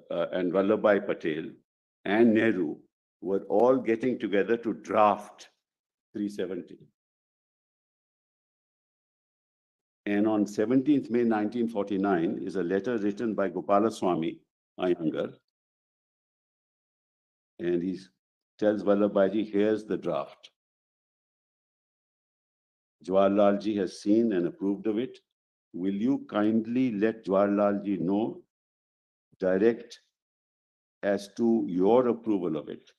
and Vallabhbhai Patel and Nehru were all getting together to draft 370. And on 17th May 1949 is a letter written by Gopalaswamy Iyengar. And he tells Vallabhbhai, here's the draft. Jawaharlal ji has seen and approved of it. Will you kindly let Jawaharlal ji know direct as to your approval of it?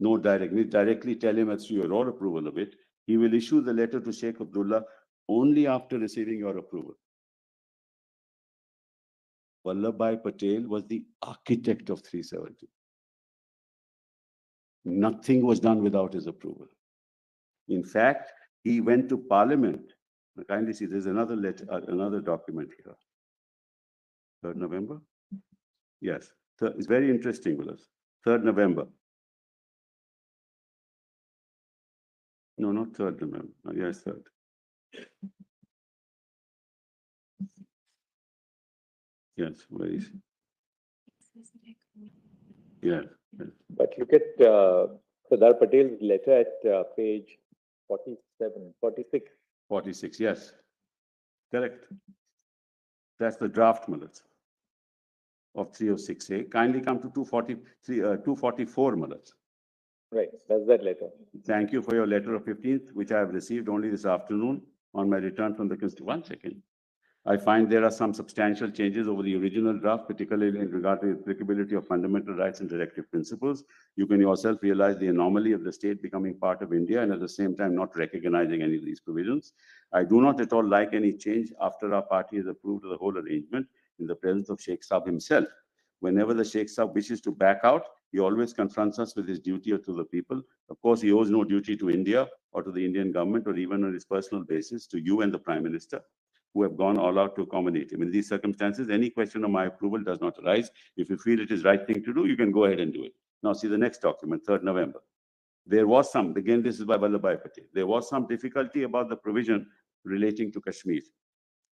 No, directly tell him as to your approval of it. He will issue the letter to Sheikh Abdullah only after receiving your approval. Vallabhbhai Patel was the architect of 370. Nothing was done without his approval. In fact, he went to Parliament. Kindly see, there's another letter, another document here. 3rd November? Yes. It's very interesting with us. 3rd November. No, not 3rd November. Yes, 3rd. Yes, where is it? Yes. But look at Sardar Patel's letter at page 46. 46, yes. Correct. That's the draft, Mullahs, of 306A. Kindly come to 244, Mullahs. Right, that's that letter. Thank you for your letter of 15th, which I have received only this afternoon on my return from the Constitution. 1 second. I find there are some substantial changes over the original draft, particularly in regard to the applicability of fundamental rights and directive principles. You can yourself realize the anomaly of the state becoming part of India and at the same time not recognizing any of these provisions. I do not at all like any change after our party has approved of the whole arrangement in the presence of Sheikh Saab himself. Whenever the Sheikh Saab wishes to back out, he always confronts us with his duty to the people. Of course, he owes no duty to India or to the Indian government or even on his personal basis to you and the Prime Minister, who have gone all out to accommodate him. In these circumstances, any question of my approval does not arise. If you feel it is the right thing to do, you can go ahead and do it. Now see the next document, 3rd November. There was some, again, this is by Vallabhbhai Patel. There was some difficulty about the provision relating to Kashmir.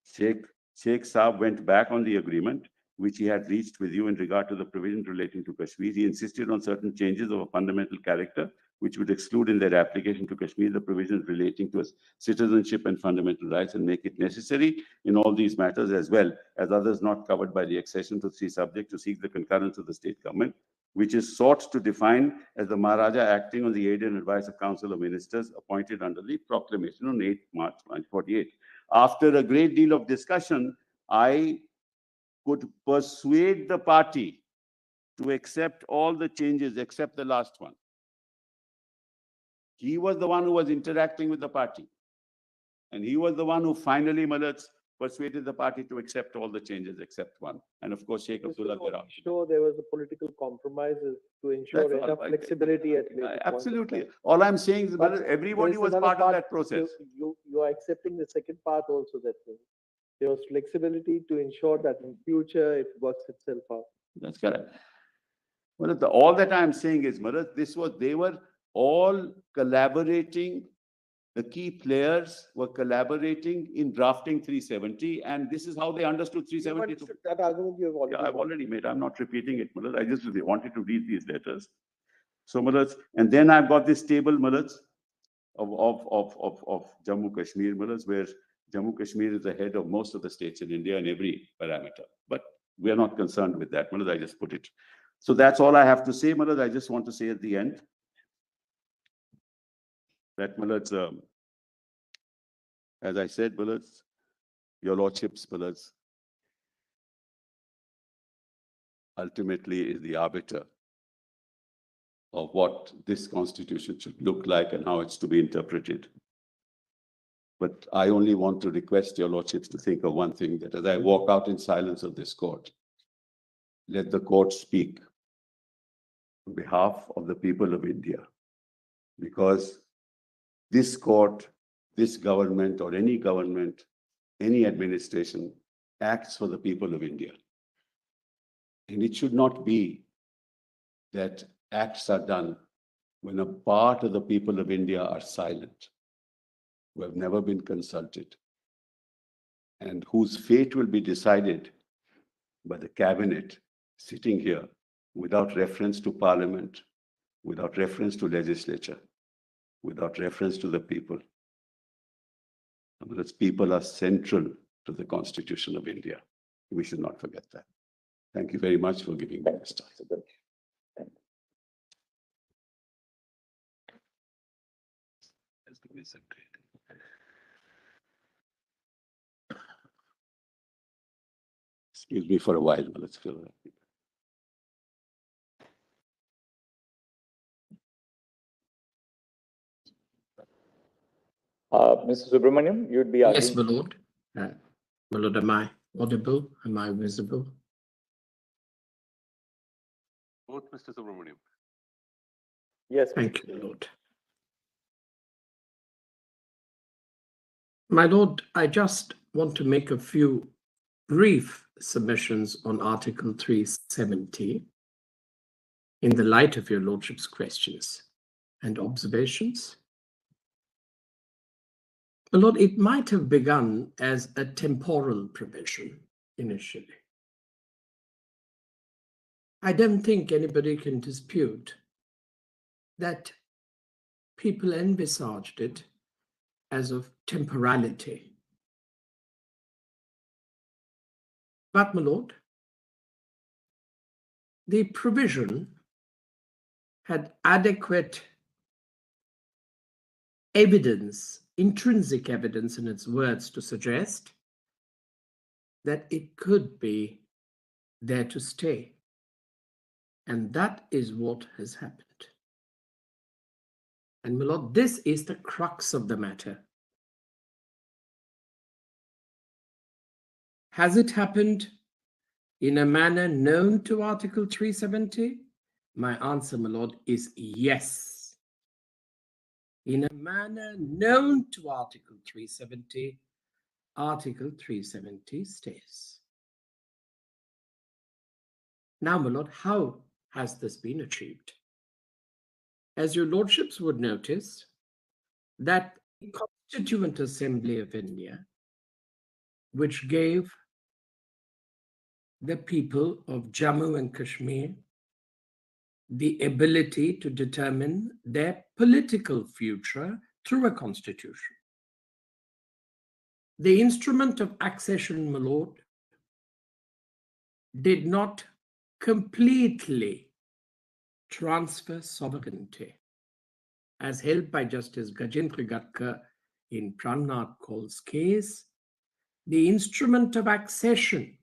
Sheikh Saab went back on the agreement which he had reached with you in regard to the provision relating to Kashmir. He insisted on certain changes of a fundamental character, which would exclude in their application to Kashmir the provisions relating to citizenship and fundamental rights and make it necessary in all these matters as well as others not covered by the accession to 3 subject to seek the concurrence of the state government, which is sought to define as the Maharaja acting on the aid and advice of Council of Ministers appointed under the proclamation on 8 March 1948. After a great deal of discussion, I could persuade the party to accept all the changes except the last one. He was the one who was interacting with the party. And he was the one who finally, Mullahs, persuaded the party to accept all the changes except one. And of course, Sheikh Abdullah thereafter. Sure, there was a political compromise to ensure enough flexibility at absolutely. All I'm saying is, Mullahs, everybody was part of that process. You are accepting the second part also, that there was flexibility to ensure that in future it works itself out. That's correct. Well, all that I'm saying is, Mullahs, they were all collaborating. The key players were collaborating in drafting 370, and this is how they understood 370. That argument you have already I've already made. I'm not repeating it, Mullahs. I just wanted to read these letters. So, Mullahs, and then I've got this table, Mullahs, of Jammu Kashmir, Mullahs, where Jammu Kashmir is the head of most of the states in India in every parameter. But we are not concerned with that, Mullahs. I just put it. So that's all I have to say, Mullahs. I just want to say at the end that, Mullahs, as I said, Mullahs, your lordships, Mullahs, ultimately is the arbiter of what this constitution should look like and how it's to be interpreted. But I only want to request your lordships to think of one thing, that as I walk out in silence of this court, let the court speak on behalf of the people of India. Because this court, this government, or any government, any administration acts for the people of India. And it should not be that acts are done when a part of the people of India are silent, who have never been consulted, and whose fate will be decided by the cabinet sitting here without reference to parliament, without reference to legislature, without reference to the people. Those people are central to the Constitution of India. We should not forget that. Thank you very much for giving me this time. Excuse me for a while, but let's fill it up. Mr. Subramaniam, you'd be Yes, arguing. my lord. My lord, am I audible? Am I visible? Both, Mr. Subramaniam. Yes. Thank you, my lord. My lord, I just want to make a few brief submissions on Article 370 in the light of your lordship's questions and observations. My lord, it might have begun as a temporal provision initially. I don't think anybody can dispute that people envisaged it as of temporality. But, my lord, the provision had adequate evidence, intrinsic evidence in its words to suggest that it could be there to stay. And that is what has happened. And my lord, this is the crux of the matter. Has it happened in a manner known to Article 370? My answer, my lord, is yes. In a manner known to Article 370, Article 370 stays. Now, my lord, how has this been achieved? As your lordships would notice, that the Constituent Assembly of India, which gave the people of Jammu and Kashmir the ability to determine their political future through a constitution. The instrument of accession, my lord, did not completely transfer sovereignty, as held by Justice Gajendra Gadkar in Pramnath Kaul's case. The instrument of accession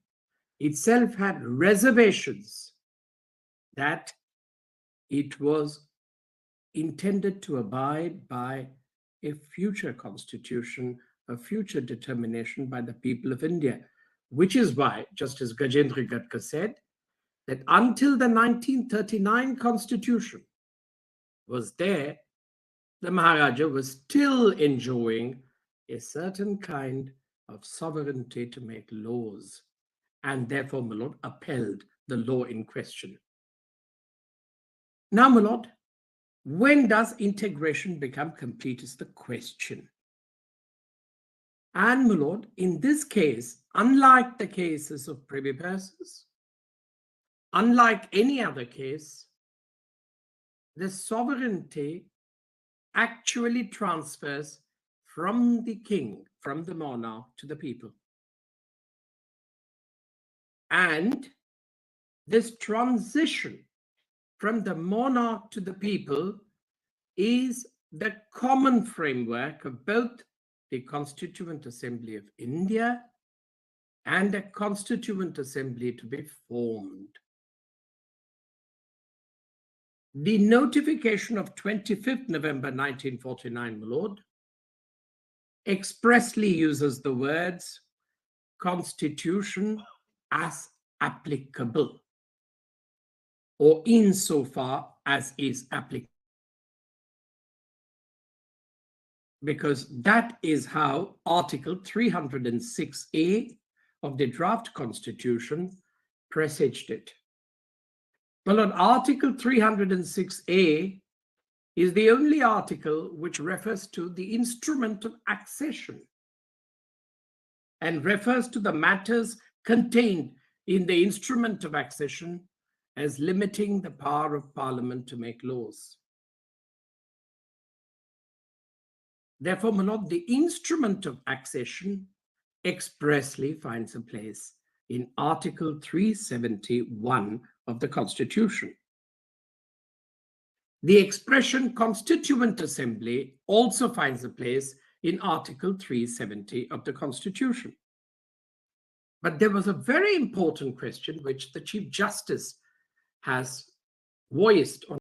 itself had reservations that it was intended to abide by a future constitution, a future determination by the people of India, which is why Justice Gajendra Gadkar said that until the 1939 constitution was there, the Maharaja was still enjoying a certain kind of sovereignty to make laws, and therefore, my lord, upheld the law in question. Now, my lord, when does integration become complete is the question. And, my lord, in this case, unlike the cases of Privy Purses, unlike any other case, the sovereignty actually transfers from the king, from the monarch, to the people. And this transition from the monarch to the people is the common framework of both the Constituent Assembly of India and a Constituent Assembly to be formed. The notification of 25th November 1949, my lord, expressly uses the words Constitution as applicable, or insofar as is applicable, because that is how Article 306A of the draft Constitution presaged it. Well, on Article 306A is the only article which refers to the instrument of accession and refers to the matters contained in the instrument of accession as limiting the power of Parliament to make laws. Therefore, my lord, the instrument of accession expressly finds a place in Article 371 of the Constitution. The expression Constituent Assembly also finds a place in Article 370 of the Constitution. But there was a very important question which the Chief Justice has voiced on